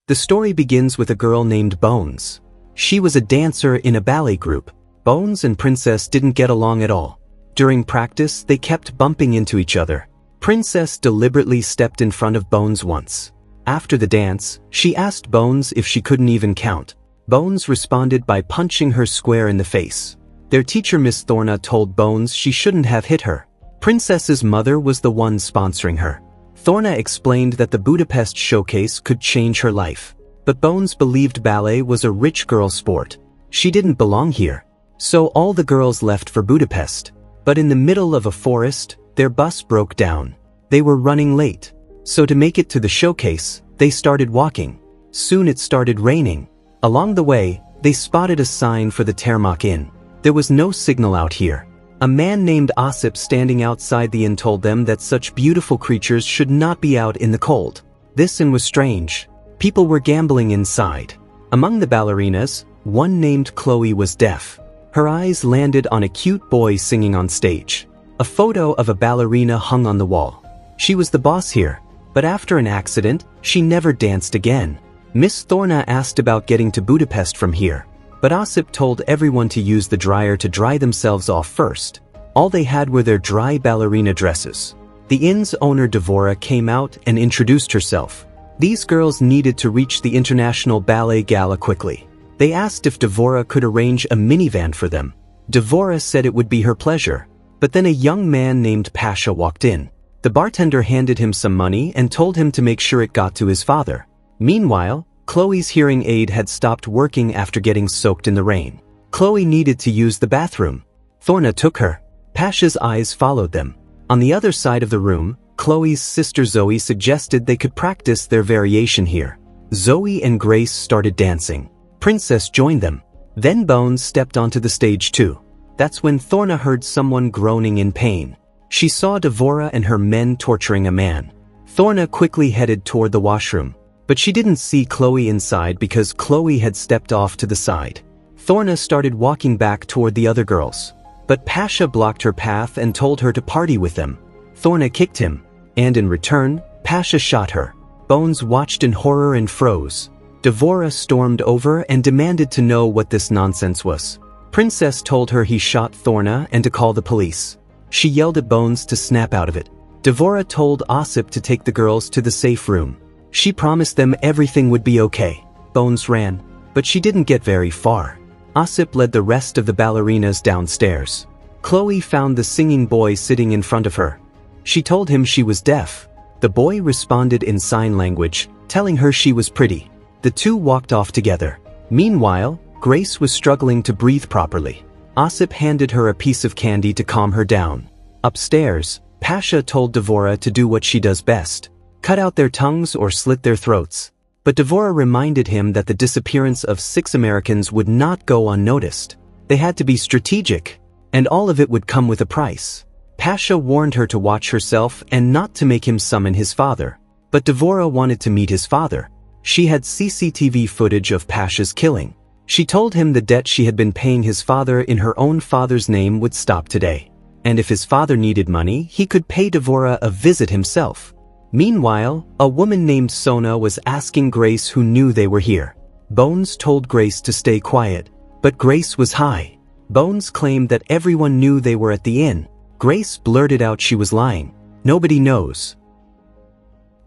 The story begins with a girl named Bones. She was a dancer in a ballet group. Bones and Princess didn't get along at all. During practice, they kept bumping into each other. Princess deliberately stepped in front of Bones once. After the dance, she asked Bones if she couldn't even count. Bones responded by punching her square in the face. Their teacher Miss Thorna told Bones she shouldn't have hit her. Princess's mother was the one sponsoring her. Thorna explained that the Budapest showcase could change her life. But Bones believed ballet was a rich girl sport. She didn't belong here. So all the girls left for Budapest. But in the middle of a forest, their bus broke down. They were running late. So to make it to the showcase, they started walking. Soon it started raining. Along the way, they spotted a sign for the Termok Inn. There was no signal out here. A man named Osip standing outside the inn told them that such beautiful creatures should not be out in the cold. This inn was strange. People were gambling inside. Among the ballerinas, one named Chloe was deaf. Her eyes landed on a cute boy singing on stage. A photo of a ballerina hung on the wall. She was the boss here, but after an accident, she never danced again. Miss Thorna asked about getting to Budapest from here, but Osip told everyone to use the dryer to dry themselves off first. All they had were their dry ballerina dresses. The inn's owner Devora came out and introduced herself. These girls needed to reach the International Ballet Gala quickly. They asked if Devora could arrange a minivan for them. Devora said it would be her pleasure, but then a young man named Pasha walked in. The bartender handed him some money and told him to make sure it got to his father. Meanwhile, Chloe's hearing aid had stopped working after getting soaked in the rain. Chloe needed to use the bathroom. Thorna took her. Pasha's eyes followed them. On the other side of the room, Chloe's sister Zoe suggested they could practice their variation here. Zoe and Grace started dancing. Princess joined them. Then Bones stepped onto the stage too. That's when Thorna heard someone groaning in pain. She saw Devora and her men torturing a man. Thorna quickly headed toward the washroom. But she didn't see Chloe inside because Chloe had stepped off to the side. Thorna started walking back toward the other girls. But Pasha blocked her path and told her to party with them. Thorna kicked him, and in return, Pasha shot her. Bones watched in horror and froze. Devora stormed over and demanded to know what this nonsense was. Princess told her he shot Thorna and to call the police. She yelled at Bones to snap out of it. Devora told Osip to take the girls to the safe room. She promised them everything would be okay. Bones ran, but she didn't get very far. Osip led the rest of the ballerinas downstairs. Chloe found the singing boy sitting in front of her. She told him she was deaf. The boy responded in sign language, telling her she was pretty. The two walked off together. Meanwhile, Grace was struggling to breathe properly. Osip handed her a piece of candy to calm her down. Upstairs, Pasha told Devora to do what she does best. Cut out their tongues or slit their throats. But Devora reminded him that the disappearance of 6 Americans would not go unnoticed. They had to be strategic, and all of it would come with a price. Pasha warned her to watch herself and not to make him summon his father. But Devora wanted to meet his father. She had CCTV footage of Pasha's killing. She told him the debt she had been paying his father in her own father's name would stop today. And if his father needed money, he could pay Devora a visit himself. Meanwhile, a woman named Sona was asking Grace who knew they were here. Bones told Grace to stay quiet, but Grace was high. Bones claimed that everyone knew they were at the inn. Grace blurted out she was lying. Nobody knows.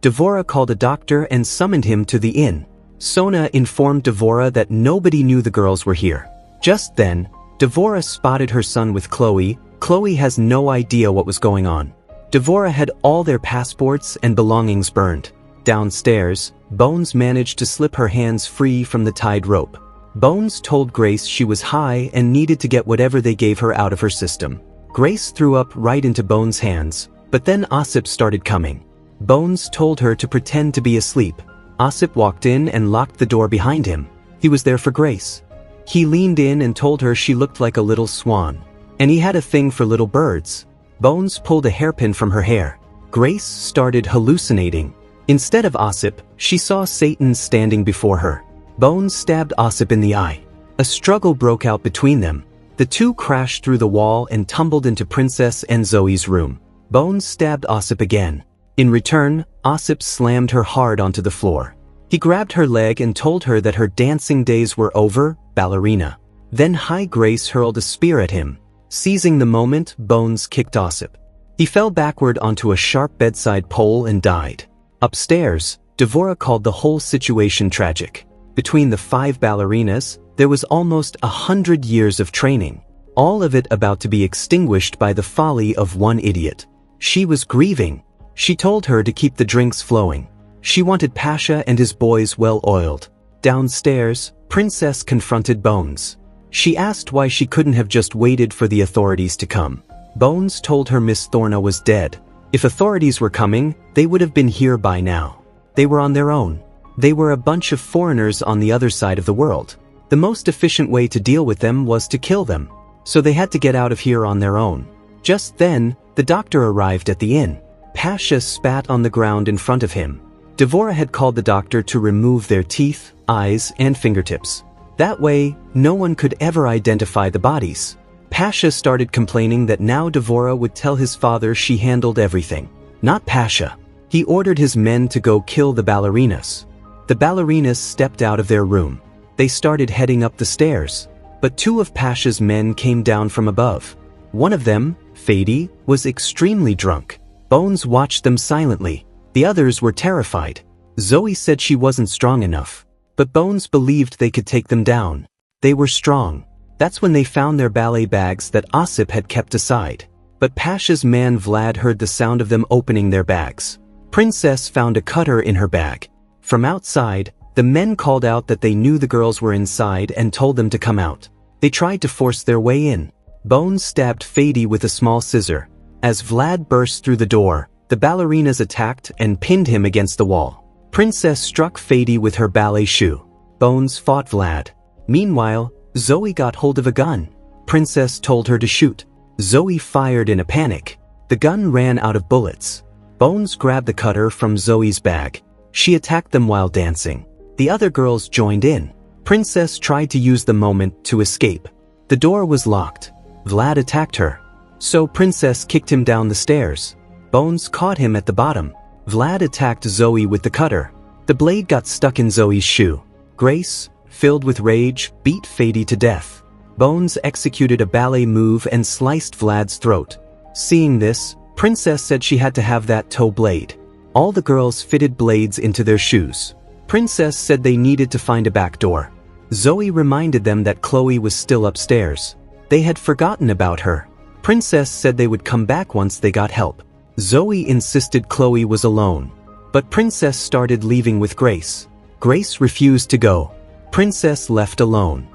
Devora called a doctor and summoned him to the inn. Sona informed Devora that nobody knew the girls were here. Just then, Devora spotted her son with Chloe. Chloe has no idea what was going on. Devora had all their passports and belongings burned. Downstairs, Bones managed to slip her hands free from the tied rope. Bones told Grace she was high and needed to get whatever they gave her out of her system. Grace threw up right into Bones' hands, but then Osip started coming. Bones told her to pretend to be asleep. Osip walked in and locked the door behind him. He was there for Grace. He leaned in and told her she looked like a little swan. And he had a thing for little birds. Bones pulled a hairpin from her hair. Grace started hallucinating. Instead of Osip, she saw Satan standing before her. Bones stabbed Osip in the eye. A struggle broke out between them. The two crashed through the wall and tumbled into Princess and Zoe's room. Bones stabbed Osip again. In return, Osip slammed her hard onto the floor. He grabbed her leg and told her that her dancing days were over, ballerina. Then High Grace hurled a spear at him. Seizing the moment, Bones kicked Ossip. He fell backward onto a sharp bedside pole and died. Upstairs, Devora called the whole situation tragic. Between the 5 ballerinas, there was almost 100 years of training, all of it about to be extinguished by the folly of one idiot. She was grieving. She told her to keep the drinks flowing. She wanted Pasha and his boys well-oiled. Downstairs, Princess confronted Bones. She asked why she couldn't have just waited for the authorities to come. Bones told her Miss Thorna was dead. If authorities were coming, they would have been here by now. They were on their own. They were a bunch of foreigners on the other side of the world. The most efficient way to deal with them was to kill them. So they had to get out of here on their own. Just then, the doctor arrived at the inn. Pasha spat on the ground in front of him. Devora had called the doctor to remove their teeth, eyes, and fingertips. That way, no one could ever identify the bodies. Pasha started complaining that now Devora would tell his father she handled everything. Not Pasha. He ordered his men to go kill the ballerinas. The ballerinas stepped out of their room. They started heading up the stairs. But 2 of Pasha's men came down from above. One of them, Fady, was extremely drunk. Bones watched them silently. The others were terrified. Zoe said she wasn't strong enough. But Bones believed they could take them down. They were strong. That's when they found their ballet bags that Ossip had kept aside. But Pasha's man Vlad heard the sound of them opening their bags. Princess found a cutter in her bag. From outside, the men called out that they knew the girls were inside and told them to come out. They tried to force their way in. Bones stabbed Fady with a small scissor. As Vlad burst through the door, the ballerinas attacked and pinned him against the wall. Princess struck Fady with her ballet shoe. Bones fought Vlad. Meanwhile, Zoe got hold of a gun. Princess told her to shoot. Zoe fired in a panic. The gun ran out of bullets. Bones grabbed the cutter from Zoe's bag. She attacked them while dancing. The other girls joined in. Princess tried to use the moment to escape. The door was locked. Vlad attacked her. So Princess kicked him down the stairs. Bones caught him at the bottom. Vlad attacked Zoe with the cutter. The blade got stuck in Zoe's shoe. Grace, filled with rage, beat Fady to death. Bones executed a ballet move and sliced Vlad's throat. Seeing this, Princess said she had to have that toe blade. All the girls fitted blades into their shoes. Princess said they needed to find a back door. Zoe reminded them that Chloe was still upstairs. They had forgotten about her. Princess said they would come back once they got help. Zoe insisted Chloe was alone. But Princess started leaving with Grace. Grace refused to go. Princess left alone.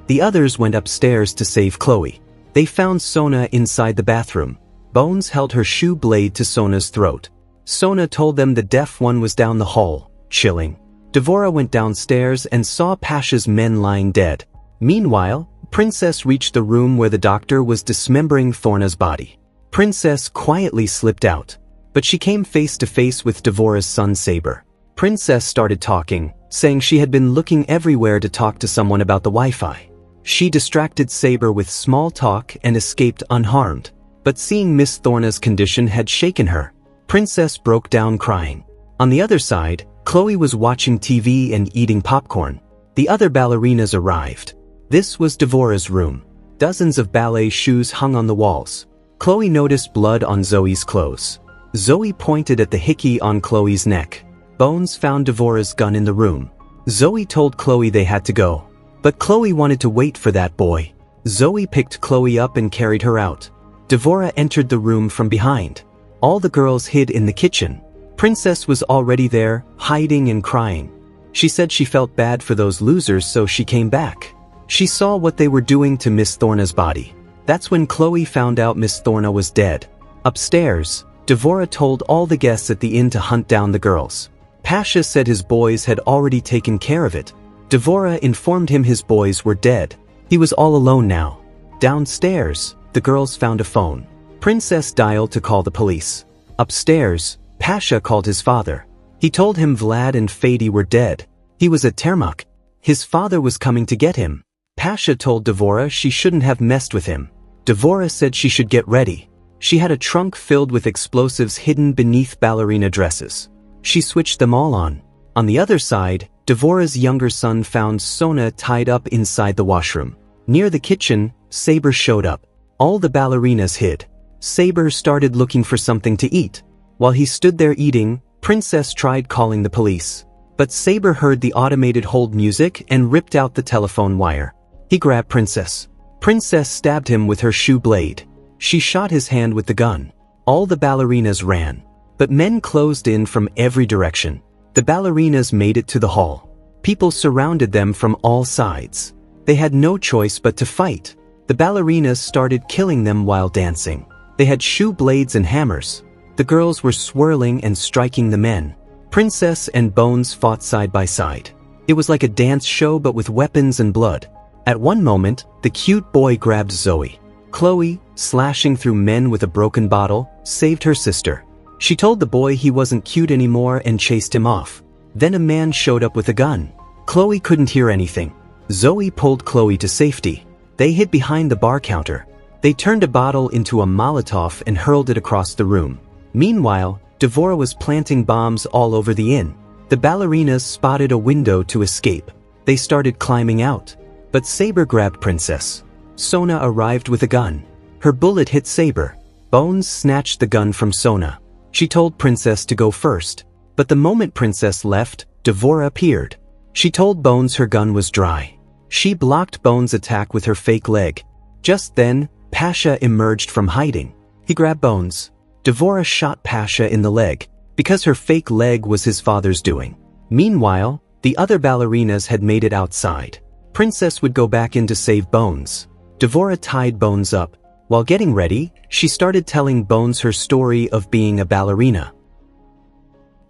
The others went upstairs to save Chloe. They found Sona inside the bathroom. Bones held her shoe blade to Sona's throat. Sona told them the deaf one was down the hall, chilling. Devora went downstairs and saw Pasha's men lying dead. Meanwhile, Princess reached the room where the doctor was dismembering Thorna's body. Princess quietly slipped out, but she came face to face with Devora's son Saber. Princess started talking, saying she had been looking everywhere to talk to someone about the Wi-Fi. She distracted Saber with small talk and escaped unharmed. But seeing Miss Thorna's condition had shaken her. Princess broke down crying. On the other side, Chloe was watching TV and eating popcorn. The other ballerinas arrived. This was Devora's room. Dozens of ballet shoes hung on the walls. Chloe noticed blood on Zoe's clothes. Zoe pointed at the hickey on Chloe's neck. Bones found Devora's gun in the room. Zoe told Chloe they had to go. But Chloe wanted to wait for that boy. Zoe picked Chloe up and carried her out. Devora entered the room from behind. All the girls hid in the kitchen. Princess was already there, hiding and crying. She said she felt bad for those losers, so she came back. She saw what they were doing to Miss Thorna's body. That's when Chloe found out Miss Thorna was dead. Upstairs, Devora told all the guests at the inn to hunt down the girls. Pasha said his boys had already taken care of it. Devora informed him his boys were dead. He was all alone now. Downstairs, the girls found a phone. Princess dialed to call the police. Upstairs, Pasha called his father. He told him Vlad and Fady were dead. He was at Termuk. His father was coming to get him. Pasha told Devora she shouldn't have messed with him. Devora said she should get ready. She had a trunk filled with explosives hidden beneath ballerina dresses. She switched them all on. On the other side, Devorah's younger son found Sona tied up inside the washroom. Near the kitchen, Saber showed up. All the ballerinas hid. Saber started looking for something to eat. While he stood there eating, Princess tried calling the police. But Saber heard the automated hold music and ripped out the telephone wire. He grabbed Princess. Princess stabbed him with her shoe blade. She shot his hand with the gun. All the ballerinas ran. But men closed in from every direction. The ballerinas made it to the hall. People surrounded them from all sides. They had no choice but to fight. The ballerinas started killing them while dancing. They had shoe blades and hammers. The girls were swirling and striking the men. Princess and Bones fought side by side. It was like a dance show but with weapons and blood. At one moment, the cute boy grabbed Zoe. Chloe, slashing through men with a broken bottle, saved her sister. She told the boy he wasn't cute anymore and chased him off. Then a man showed up with a gun. Chloe couldn't hear anything. Zoe pulled Chloe to safety. They hid behind the bar counter. They turned a bottle into a Molotov and hurled it across the room. Meanwhile, Devorah was planting bombs all over the inn. The ballerinas spotted a window to escape. They started climbing out. But Saber grabbed Princess. Sona arrived with a gun. Her bullet hit Saber. Bones snatched the gun from Sona. She told Princess to go first. But the moment Princess left, Devorah appeared. She told Bones her gun was dry. She blocked Bones' attack with her fake leg. Just then, Pasha emerged from hiding. He grabbed Bones. Devorah shot Pasha in the leg, because her fake leg was his father's doing. Meanwhile, the other ballerinas had made it outside. Princess would go back in to save Bones. Devorah tied Bones up. While getting ready, she started telling Bones her story of being a ballerina.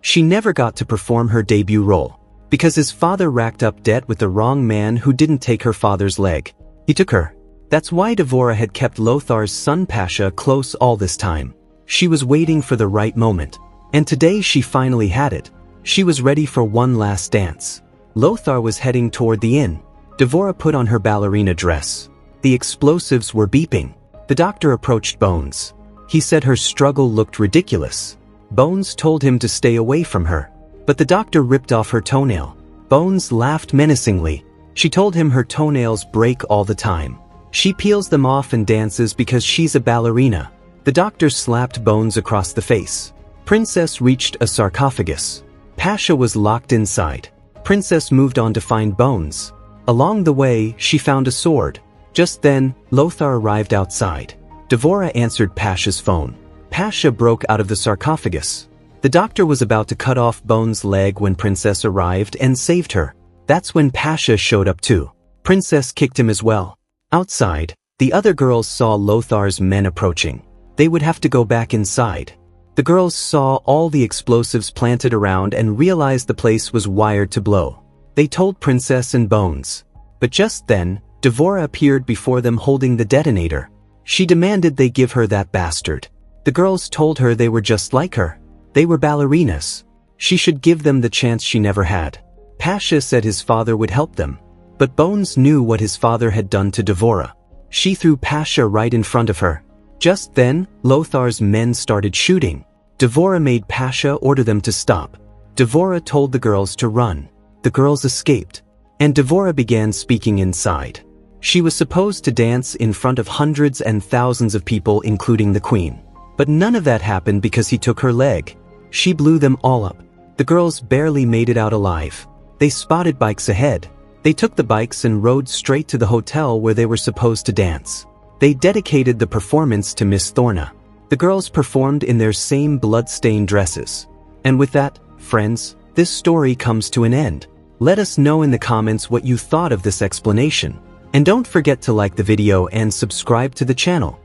She never got to perform her debut role, because his father racked up debt with the wrong man who didn't take her father's leg. He took her. That's why Devorah had kept Lothar's son Pasha close all this time. She was waiting for the right moment. And today she finally had it. She was ready for one last dance. Lothar was heading toward the inn. Devorah put on her ballerina dress. The explosives were beeping. The doctor approached Bones. He said her struggle looked ridiculous. Bones told him to stay away from her. But the doctor ripped off her toenail. Bones laughed menacingly. She told him her toenails break all the time. She peels them off and dances because she's a ballerina. The doctor slapped Bones across the face. Princess reached a sarcophagus. Pasha was locked inside. Princess moved on to find Bones. Along the way, she found a sword. Just then, Lothar arrived outside. Devorah answered Pasha's phone. Pasha broke out of the sarcophagus. The doctor was about to cut off Bones' leg when Princess arrived and saved her. That's when Pasha showed up too. Princess kicked him as well. Outside, the other girls saw Lothar's men approaching. They would have to go back inside. The girls saw all the explosives planted around and realized the place was wired to blow. They told Princess and Bones. But just then, Devorah appeared before them holding the detonator. She demanded they give her that bastard. The girls told her they were just like her. They were ballerinas. She should give them the chance she never had. Pasha said his father would help them. But Bones knew what his father had done to Devorah. She threw Pasha right in front of her. Just then, Lothar's men started shooting. Devorah made Pasha order them to stop. Devorah told the girls to run. The girls escaped. And Devorah began speaking inside. She was supposed to dance in front of hundreds and thousands of people, including the queen. But none of that happened because he took her leg. She blew them all up. The girls barely made it out alive. They spotted bikes ahead. They took the bikes and rode straight to the hotel where they were supposed to dance. They dedicated the performance to Miss Thorna. The girls performed in their same blood-stained dresses. And with that, friends, this story comes to an end. Let us know in the comments what you thought of this explanation. And don't forget to like the video and subscribe to the channel.